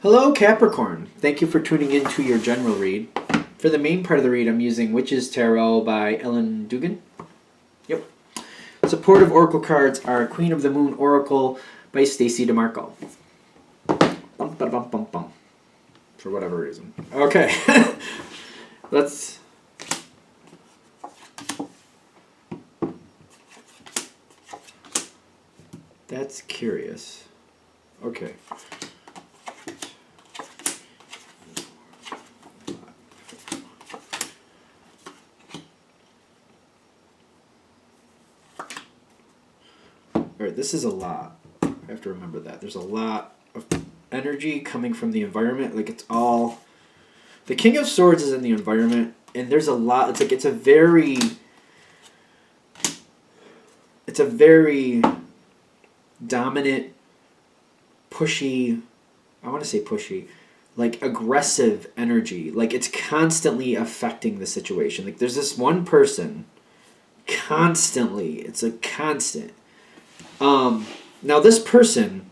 Hello, Capricorn. Thank you for tuning in to your general read. For the main part of the read, I'm using Witch's Tarot by Ellen Dugan. Yep. Supportive oracle cards are Queen of the Moon Oracle by Stacey DeMarco. Bum, ba, bum, bum, bum. For whatever reason. Okay. Let's... That's curious. Okay. Alright, this is a lot. I have to remember that. There's a lot of energy coming from the environment. Like, it's all... The King of Swords is in the environment, and there's a lot... It's like, it's a very dominant, pushy... I want to say pushy. Like, aggressive energy. Like, it's constantly affecting the situation. Like, there's this one person... Constantly. It's a constant... Now this person,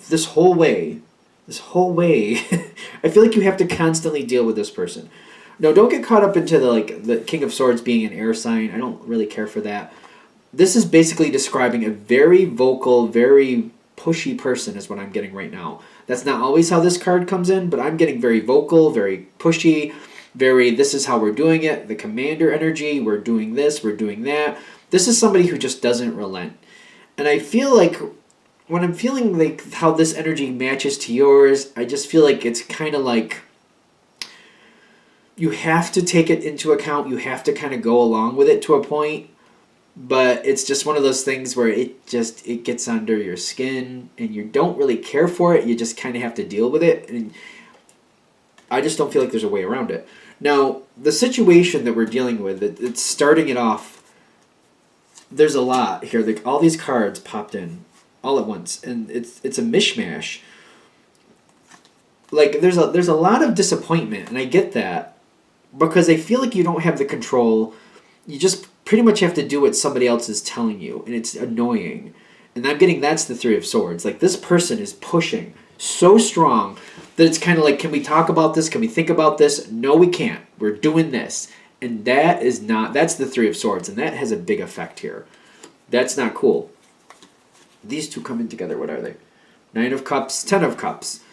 this whole way, I feel like you have to constantly deal with this person. No, don't get caught up into the King of Swords being an air sign. I don't really care for that. This is basically describing a very vocal, very pushy person is what I'm getting right now. That's not always how this card comes in, but I'm getting very vocal, very pushy, this is how we're doing it, the commander energy, we're doing this, we're doing that. This is somebody who just doesn't relent. And I feel like when I'm feeling like how this energy matches to yours, I just feel like it's kind of like you have to take it into account. You have to kind of go along with it to a point. But it's just one of those things where it gets under your skin and you don't really care for it. You just kind of have to deal with it. And I just don't feel like there's a way around it. Now, the situation that we're dealing with, it's starting it off. There's a lot here. Like, all these cards popped in all at once, and it's a mishmash. Like, there's a lot of disappointment, and I get that because I feel like you don't have the control. You just pretty much have to do what somebody else is telling you, and it's annoying. And I'm getting that's the Three of Swords. Like, this person is pushing so strong that it's kind of like, can we talk about this? Can we think about this? No, we can't. We're doing this. And that's the Three of Swords, and that has a big effect here. That's not cool. These two come in together. What are they? Nine of Cups, Ten of Cups.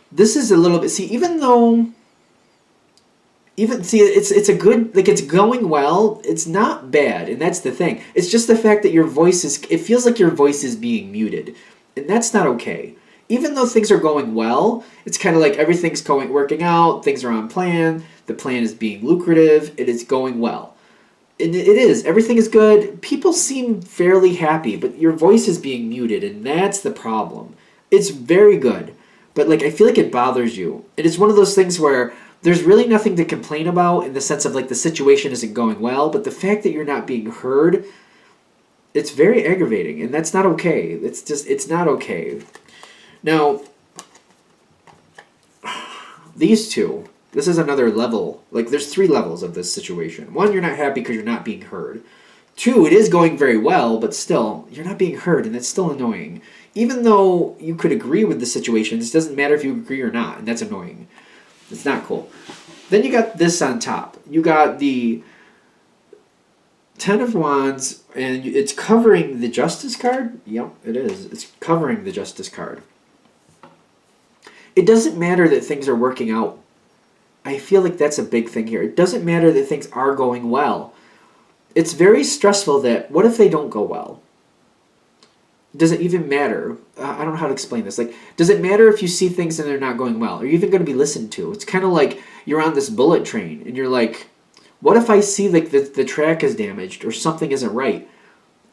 This is a little bit... See, it's a good... Like, it's going well. It's not bad, and that's the thing. It's just the fact that your voice is... It feels like your voice is being muted, and that's not okay. Even though things are going well, it's kind of like everything's working out, things are on plan, the plan is being lucrative, it is going well. And it is. Everything is good. People seem fairly happy, but your voice is being muted, and that's the problem. It's very good, but like I feel like it bothers you. And it's one of those things where there's really nothing to complain about in the sense of like the situation isn't going well, but the fact that you're not being heard, it's very aggravating, and that's not okay. It's not okay. Now, these two, this is another level. Like, there's 3 levels of this situation. 1, you're not happy because you're not being heard. 2, it is going very well, but still, you're not being heard, and it's still annoying. Even though you could agree with the situation, it doesn't matter if you agree or not, and that's annoying. It's not cool. Then you got this on top. You got the Ten of Wands, and it's covering the Justice card. Yep, it is. It's covering the Justice card. It doesn't matter that things are working out. I feel like that's a big thing here. It doesn't matter that things are going well. It's very stressful that, what if they don't go well? Does it even matter? I don't know how to explain this. Like, does it matter if you see things and they're not going well? Are you even going to be listened to? It's kind of like you're on this bullet train and you're like, what if I see like the track is damaged or something isn't right?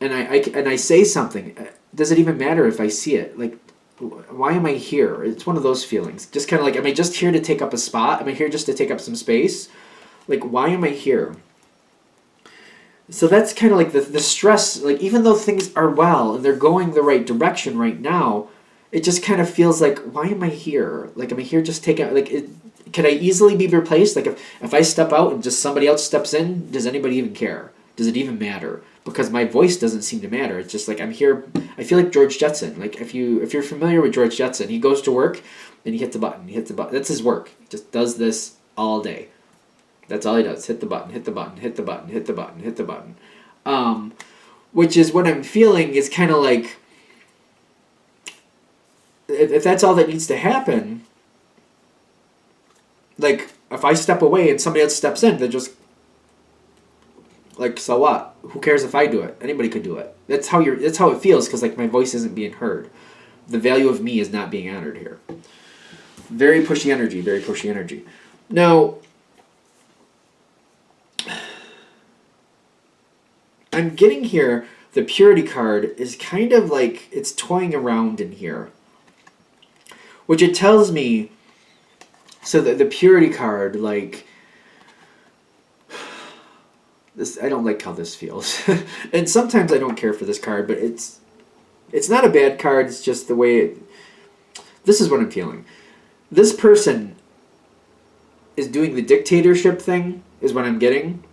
And I say something. Does it even matter if I see it? Like, why am I here? It's one of those feelings. Just kind of like, am I just here to take up a spot? Am I here just to take up some space? Like, why am I here? So that's kind of like the stress. Like, even though things are well and they're going the right direction right now, it just kind of feels like, why am I here? Like, am I here just taking... Like, can I easily be replaced? Like, if I step out and just somebody else steps in, does anybody even care? Does it even matter? because my voice doesn't seem to matter. It's just like I'm here. I feel like George Jetson. Like if you're familiar with George Jetson, he goes to work and he hits a button. He hits a button. That's his work. He just does this all day. That's all he does. Hit the button, hit the button, hit the button, hit the button, hit the button. Which is what I'm feeling is kind of like, if that's all that needs to happen, like if I step away and somebody else steps in, they're just like, so what? Who cares if I do it? Anybody could do it. That's how it feels, because like my voice isn't being heard. The value of me is not being honored here. Very pushy energy, very pushy energy. Now, I'm getting here, the purity card is kind of like, it's toying around in here. Which it tells me, so the purity card, like, this, I don't like how this feels. And sometimes I don't care for this card, but it's not a bad card, it's just the way it, this is what I'm feeling. This person is doing the dictatorship thing, is what I'm getting.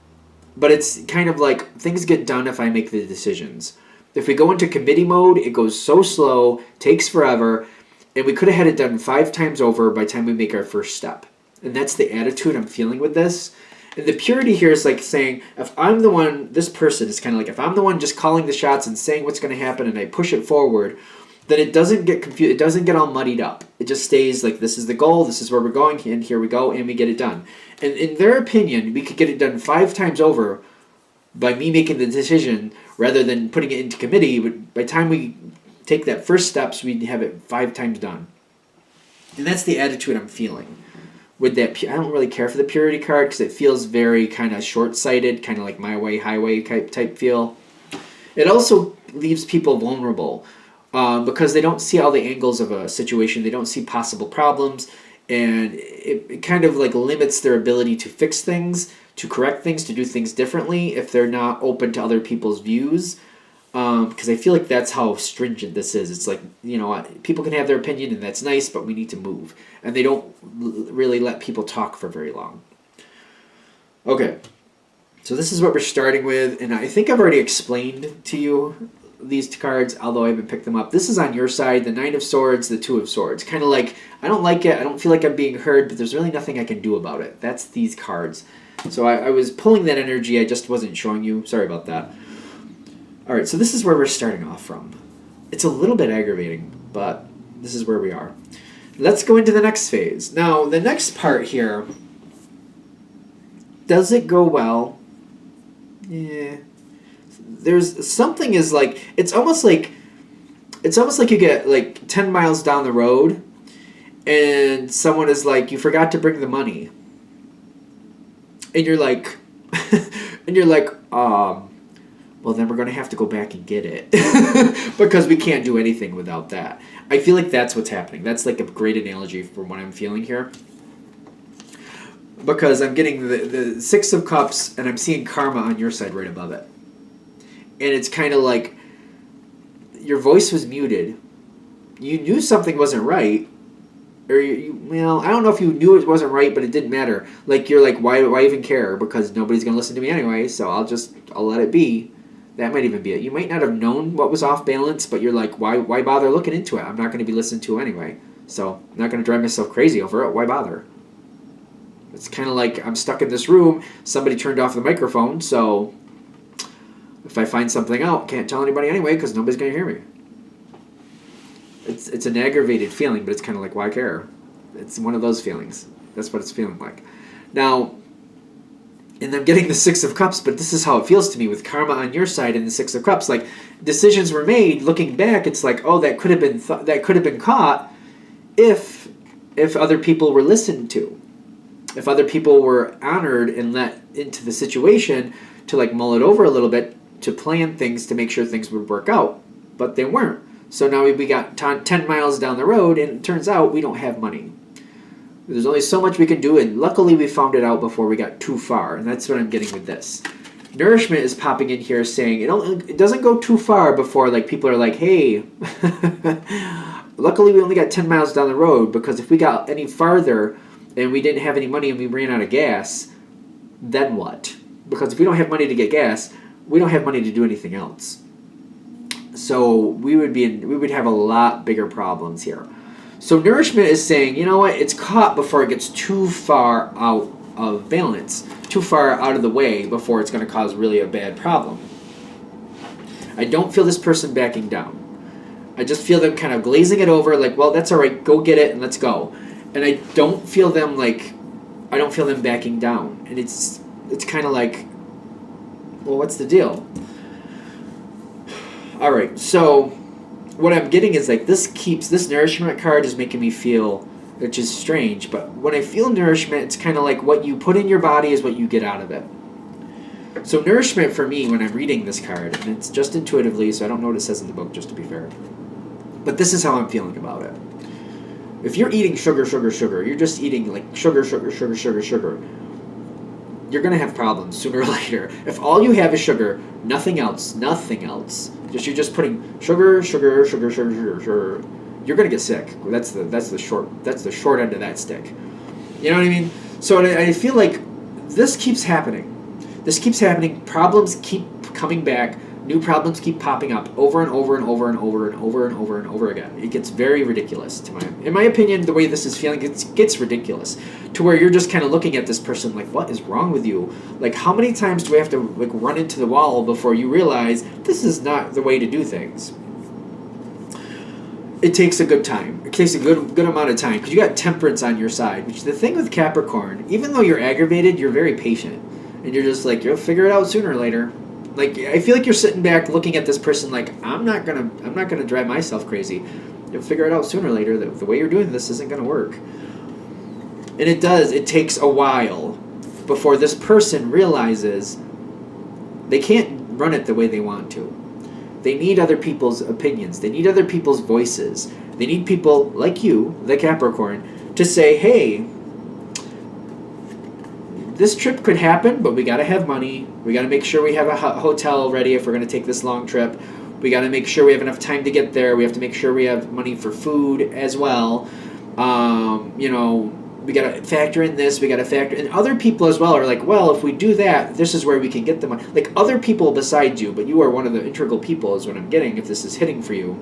But it's kind of like, things get done if I make the decisions. If we go into committee mode, it goes so slow, takes forever, and we could have had it done 5 times over by the time we make our first step. And that's the attitude I'm feeling with this. And the purity here is like saying, if I'm the one, this person is kind of like, if I'm the one just calling the shots and saying what's going to happen and I push it forward, then it doesn't get confused, it doesn't get all muddied up. It just stays like, this is the goal, this is where we're going, and here we go, and we get it done. And in their opinion, we could get it done 5 times over by me making the decision rather than putting it into committee. But by the time we take that first steps, we'd have it 5 times done. And that's the attitude I'm feeling. With that, I don't really care for the purity card because it feels very kind of short-sighted, kind of like my way, highway type feel. It also leaves people vulnerable because they don't see all the angles of a situation. They don't see possible problems, and it kind of like limits their ability to fix things, to correct things, to do things differently if they're not open to other people's views. Because I feel like that's how stringent this is. It's like, people can have their opinion and that's nice, but we need to move. And they don't really let people talk for very long. Okay, so this is what we're starting with, and I think I've already explained to you these cards, although I haven't picked them up. This is on your side, the 9 of Swords, the 2 of Swords. Kind of like, I don't like it, I don't feel like I'm being heard, but there's really nothing I can do about it. That's these cards. So I was pulling that energy, I just wasn't showing you. Sorry about that. Alright, so this is where we're starting off from. It's a little bit aggravating, but this is where we are. Let's go into the next phase. Now, the next part here, does it go well? Yeah. There's something is like, it's almost like you get like 10 miles down the road and someone is like, you forgot to bring the money. And you're like, well, then we're going to have to go back and get it because we can't do anything without that. I feel like that's what's happening. That's like a great analogy for what I'm feeling here. Because I'm getting the 6 of Cups and I'm seeing karma on your side right above it. And it's kind of like your voice was muted. You knew something wasn't right. Or, I don't know if you knew it wasn't right, but it didn't matter. Like, you're like, why even care? Because nobody's going to listen to me anyway, so I'll let it be. That might even be it. You might not have known what was off balance, but you're like, why bother looking into it? I'm not going to be listened to anyway. So I'm not going to drive myself crazy over it. Why bother? It's kind of like I'm stuck in this room. Somebody turned off the microphone, so if I find something out, can't tell anybody anyway because nobody's going to hear me. It's an aggravated feeling, but it's kind of like, why care? It's one of those feelings. That's what it's feeling like. Now, and I'm getting the 6 of Cups, but this is how it feels to me with karma on your side and the 6 of Cups. Like, decisions were made. Looking back, it's like, oh, that could have been caught if other people were listened to, if other people were honored and let into the situation to like mull it over a little bit, to plan things to make sure things would work out, but they weren't. So now we got 10 miles down the road, and it turns out we don't have money. There's only so much we can do, and luckily we found it out before we got too far, and that's what I'm getting with this. Nourishment is popping in here saying it doesn't go too far before like people are like, hey, luckily we only got 10 miles down the road, because if we got any farther and we didn't have any money and we ran out of gas, then what? Because if we don't have money to get gas, we don't have money to do anything else. So we would have a lot bigger problems here. So nourishment is saying, you know what, it's caught before it gets too far out of balance, too far out of the way before it's going to cause really a bad problem. I don't feel this person backing down. I just feel them kind of glazing it over, like, well, that's all right, go get it and let's go. And I don't feel them backing down. And it's kind of like, well, what's the deal? All right, so what I'm getting is like this nourishment card is making me feel, which is strange, but when I feel nourishment, it's kind of like what you put in your body is what you get out of it. So nourishment for me, when I'm reading this card, and it's just intuitively, so I don't know what it says in the book, just to be fair, but this is how I'm feeling about it. If you're eating sugar, you're just eating like sugar, you're going to have problems sooner or later. If all you have is sugar, nothing else, you're just putting sugar, you're going to get sick. That's the short end of that stick. You know what I mean? So I feel like this keeps happening. Problems keep coming back. New problems keep popping up over and over again. It gets very ridiculous. In my opinion, the way this is feeling, it gets ridiculous. To where you're just kind of looking at this person like, what is wrong with you? Like, how many times do we have to like run into the wall before you realize this is not the way to do things? It takes a good time. It takes a good amount of time because you got temperance on your side. Which the thing with Capricorn, even though you're aggravated, you're very patient, and you're just like, you'll figure it out sooner or later. Like, I feel like you're sitting back looking at this person like, I'm not gonna drive myself crazy. You'll figure it out sooner or later that the way you're doing this isn't gonna work. And it does. It takes a while before this person realizes they can't run it the way they want to. They need other people's opinions. They need other people's voices. They need people like you, the Capricorn, to say, hey, this trip could happen, but we got to have money. We got to make sure we have a hotel ready if we're going to take this long trip. We got to make sure we have enough time to get there. We have to make sure we have money for food as well. We got to factor in this. We got to factor in other people as well are like, well, if we do that, this is where we can get the money. Like other people besides you, but you are one of the integral people is what I'm getting if this is hitting for you,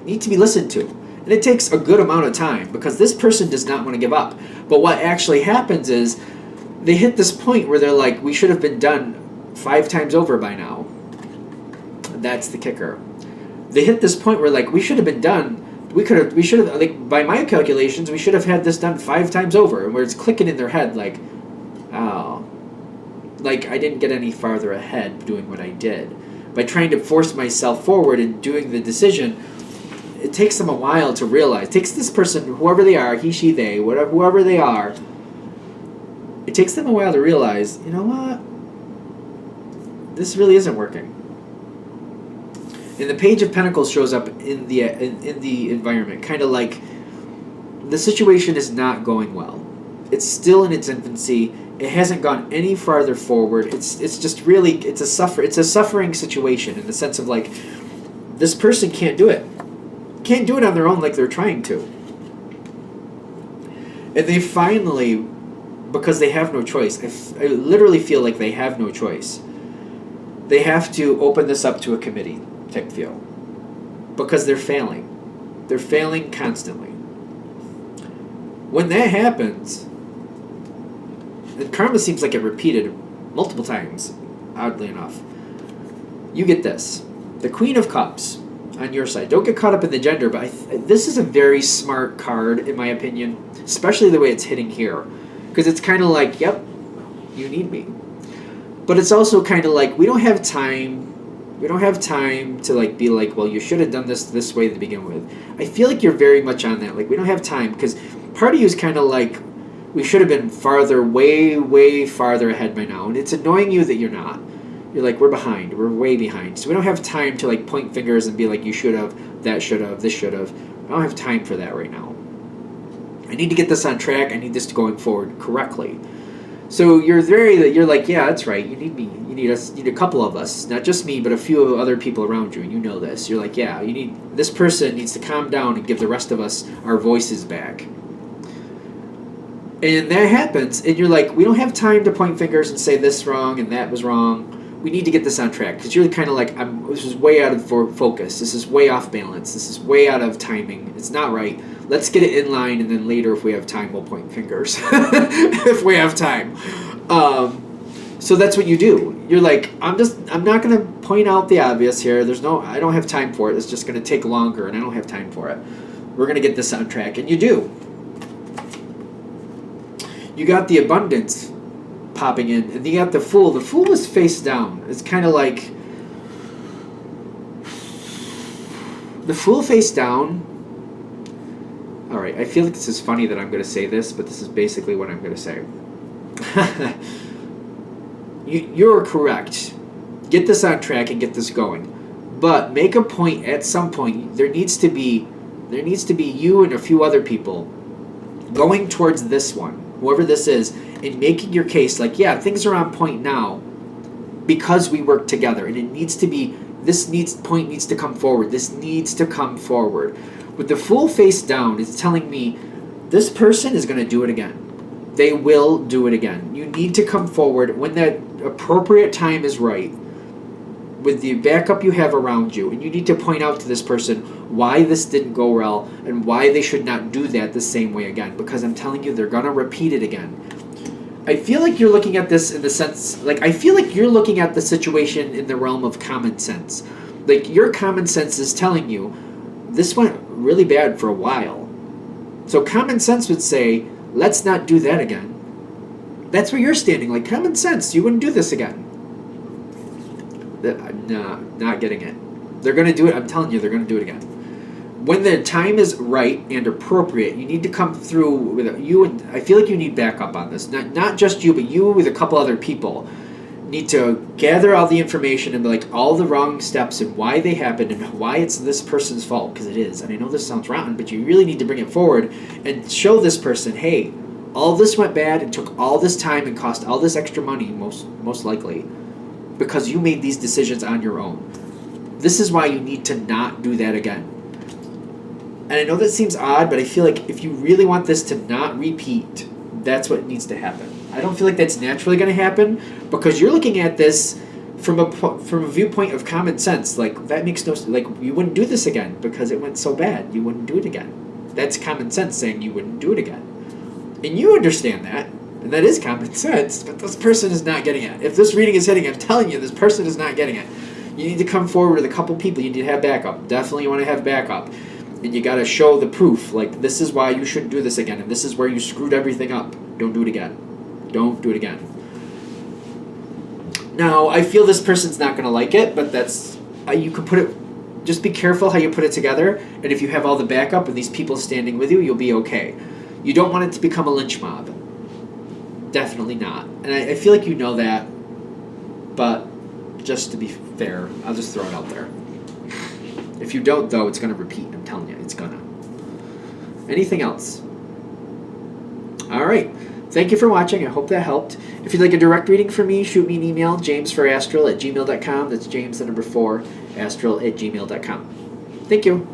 need to be listened to. And it takes a good amount of time because this person does not want to give up. But what actually happens is they hit this point where they're like, we should have been done 5 times over by now. That's the kicker. They hit this point where like, we should have been done. We should have, like, by my calculations, we should have had this done 5 times over. And where it's clicking in their head like, oh, like I didn't get any farther ahead doing what I did. By trying to force myself forward and doing the decision, it takes them a while to realize. It takes this person, whoever they are, he, she, they, whatever, whoever they are, it takes them a while to realize, you know what? This really isn't working. And the Page of Pentacles shows up in the environment, kind of like the situation is not going well. It's still in its infancy. It hasn't gone any farther forward. It's just really it's a suffering situation in the sense of like this person can't do it on their own like they're trying to. And they finally, because they have no choice, I literally feel like they have no choice. They have to open this up to a committee type feel. Because they're failing. They're failing constantly. When that happens, and karma seems like it repeated multiple times, oddly enough, you get this. The Queen of Cups on your side. Don't get caught up in the gender, but this is a very smart card, in my opinion, especially the way it's hitting here. Because it's kind of like, yep, you need me. But it's also kind of like, we don't have time to like be like, well, you should have done this way to begin with. I feel like you're very much on that. Like, we don't have time because part of you is kind of like, we should have been way farther ahead by now. And it's annoying you that you're not. You're like, we're behind. We're way behind. So we don't have time to like point fingers and be like, you should have, that should have, this should have. I don't have time for that right now. I need to get this on track. I need this going forward correctly. So you're like, yeah, that's right. You need me. You need us. You need a couple of us, not just me, but a few other people around you. And you know this. You're like, yeah, this person needs to calm down and give the rest of us our voices back. And that happens, and you're like, we don't have time to point fingers and say this wrong and that was wrong. we need to get this on track, because you're kind of like, this is way out of focus. This is way off balance. This is way out of timing. It's not right. Let's get it in line, and then later, if we have time, we'll point fingers. If we have time. So that's what you do. You're like, I'm not going to point out the obvious here. I don't have time for it. It's just going to take longer, and I don't have time for it. We're going to get this on track, and you do. You got the abundance popping in, and you got the Fool. The Fool is face down. It's kind of like the Fool face down. All right, I feel like this is funny that I'm going to say this, but this is basically what I'm going to say. You're correct. Get this on track and get this going. But make a point, at some point, there needs to be you and a few other people going towards this one, whoever this is, and making your case like, yeah, things are on point now because we work together, and this point needs to come forward. This needs to come forward. With the Fool face down, it's telling me this person is going to do it again. They will do it again. You need to come forward when that appropriate time is right, with the backup you have around you, and you need to point out to this person why this didn't go well and why they should not do that the same way again, because I'm telling you, they're going to repeat it again. I feel like you're looking at this in the sense, like, I feel like you're looking at the situation in the realm of common sense. Like, your common sense is telling you this went really bad for a while. So common sense would say, let's not do that again. That's where you're standing. Like, common sense, you wouldn't do this again. No, not getting it. They're going to do it. I'm telling you, they're going to do it again. When the time is right and appropriate, you need to come through with you, and I feel like you need backup on this. Not just you, but you with a couple other people need to gather all the information and like all the wrong steps and why they happened and why it's this person's fault, because it is. And I know this sounds rotten, but you really need to bring it forward and show this person, hey, all this went bad and took all this time and cost all this extra money, most likely, because you made these decisions on your own. This is why you need to not do that again. And I know that seems odd, but I feel like if you really want this to not repeat, that's what needs to happen. I don't feel like that's naturally going to happen, because you're looking at this from a viewpoint of common sense. Like, that makes no sense. Like, you wouldn't do this again because it went so bad. You wouldn't do it again. That's common sense saying you wouldn't do it again. And you understand that, and that is common sense, but this person is not getting it. If this reading is hitting, I'm telling you, this person is not getting it. You need to come forward with a couple people. You need to have backup. Definitely you want to have backup. And you got to show the proof. Like, this is why you shouldn't do this again, and this is where you screwed everything up. Don't do it again. Don't do it again. Now, I feel this person's not going to like it, but that's, you can put it, just be careful how you put it together, and if you have all the backup and these people standing with you, you'll be okay. You don't want it to become a lynch mob. Definitely not. And I feel like you know that, but just to be fair, I'll just throw it out there. If you don't, though, it's going to repeat. I'm telling you, it's going to. Anything else? All right. Thank you for watching. I hope that helped. If you'd like a direct reading from me, shoot me an email, jamesforastral@gmail.com. That's James, the number 4, astral@gmail.com. Thank you.